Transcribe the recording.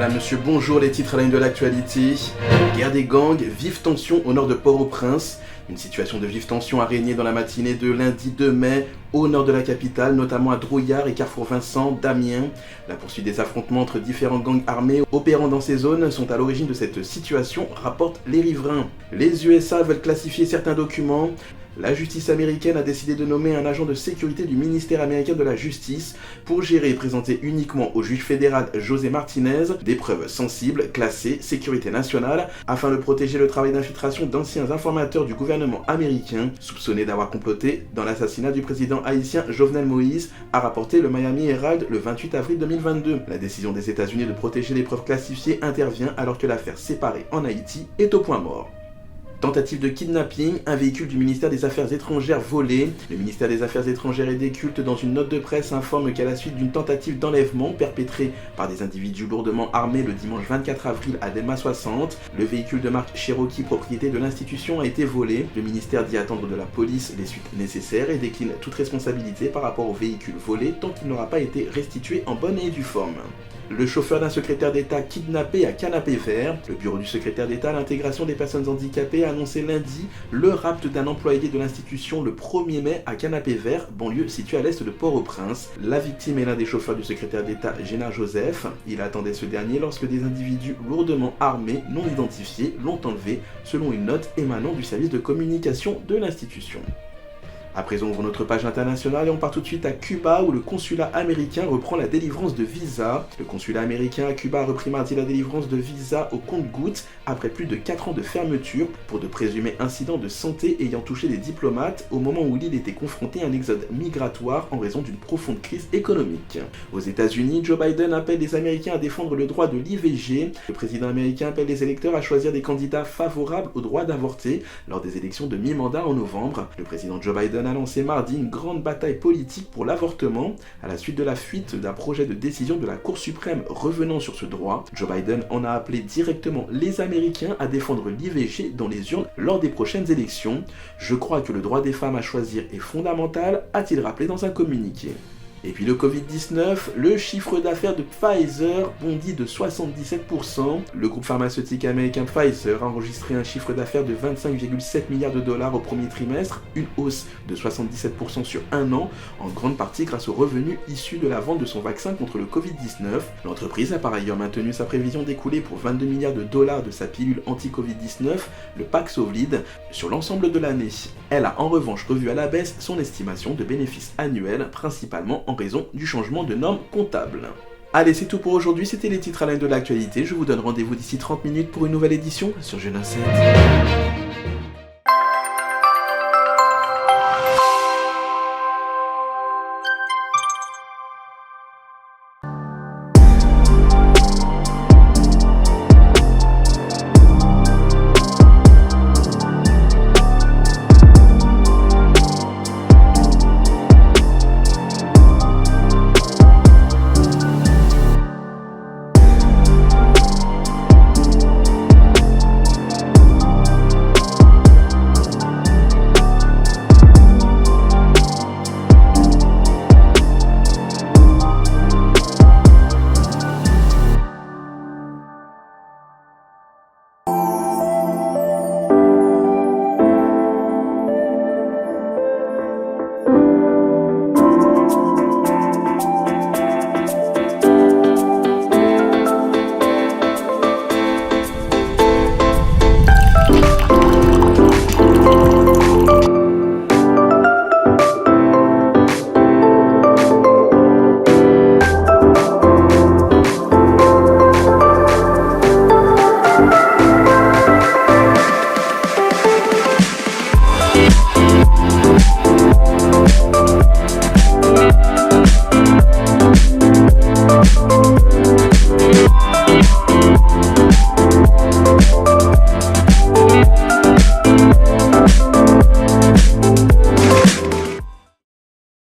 Madame, Monsieur, bonjour, les titres à la une de l'actualité. Guerre des gangs, vive tension au nord de Port-au-Prince. Une situation de vive tension a régné dans la matinée de lundi 2 mai au nord de la capitale, notamment à Drouillard et Carrefour Vincent, d'Amiens. La poursuite des affrontements entre différents gangs armés opérant dans ces zones sont à l'origine de cette situation, rapportent les riverains. Les USA veulent classifier certains documents. La justice américaine a décidé de nommer un agent de sécurité du ministère américain de la Justice pour gérer et présenter uniquement au juge fédéral José Martinez des preuves sensibles classées sécurité nationale afin de protéger le travail d'infiltration d'anciens informateurs du gouvernement américain soupçonnés d'avoir comploté dans l'assassinat du président haïtien Jovenel Moïse, a rapporté le Miami Herald le 28 avril 2022. La décision des États-Unis de protéger les preuves classifiées intervient alors que l'affaire séparée en Haïti est au point mort. Tentative de kidnapping, un véhicule du ministère des Affaires étrangères volé. Le ministère des Affaires étrangères et des Cultes, dans une note de presse, informe qu'à la suite d'une tentative d'enlèvement perpétrée par des individus lourdement armés le dimanche 24 avril à Delma 60, le véhicule de marque Cherokee, propriété de l'institution, a été volé. Le ministère dit attendre de la police les suites nécessaires et décline toute responsabilité par rapport au véhicule volé tant qu'il n'aura pas été restitué en bonne et due forme. Le chauffeur d'un secrétaire d'État kidnappé à Canapé Vert. Le bureau du secrétaire d'État à l'intégration des personnes handicapées a annoncé lundi le rapt d'un employé de l'institution le 1er mai à Canapé Vert, banlieue située à l'est de Port-au-Prince. La victime est l'un des chauffeurs du secrétaire d'État Génard Joseph. Il attendait ce dernier lorsque des individus lourdement armés, non identifiés, l'ont enlevé, selon une note émanant du service de communication de l'institution. À présent, on ouvre notre page internationale et on part tout de suite à Cuba où le consulat américain reprend la délivrance de visas. Le consulat américain à Cuba a repris mardi la délivrance de visas au compte-gouttes après plus de 4 ans de fermeture pour de présumés incidents de santé ayant touché des diplomates au moment où l'île était confrontée à un exode migratoire en raison d'une profonde crise économique. Aux États-Unis, Joe Biden appelle les Américains à défendre le droit de l'IVG. Le président américain appelle les électeurs à choisir des candidats favorables au droit d'avorter lors des élections de mi-mandat en novembre. Le président Joe Biden a lancé mardi une grande bataille politique pour l'avortement à la suite de la fuite d'un projet de décision de la Cour suprême revenant sur ce droit. Joe Biden en a appelé directement les Américains à défendre l'IVG dans les urnes lors des prochaines élections. Je crois que le droit des femmes à choisir est fondamental, a-t-il rappelé dans un communiqué. Et puis le Covid-19, le chiffre d'affaires de Pfizer bondit de 77%. Le groupe pharmaceutique américain Pfizer a enregistré un chiffre d'affaires de 25,7 milliards de dollars au premier trimestre, une hausse de 77% sur un an, en grande partie grâce aux revenus issus de la vente de son vaccin contre le Covid-19. L'entreprise a par ailleurs maintenu sa prévision d'écouler pour 22 milliards de dollars de sa pilule anti-Covid-19, le Paxlovid, sur l'ensemble de l'année. Elle a en revanche revu à la baisse son estimation de bénéfices annuels, principalement en raison du changement de normes comptables. Allez, c'est tout pour aujourd'hui, c'était les titres à la une de l'actualité. Je vous donne rendez-vous d'ici 30 minutes pour une nouvelle édition sur Jeune 7.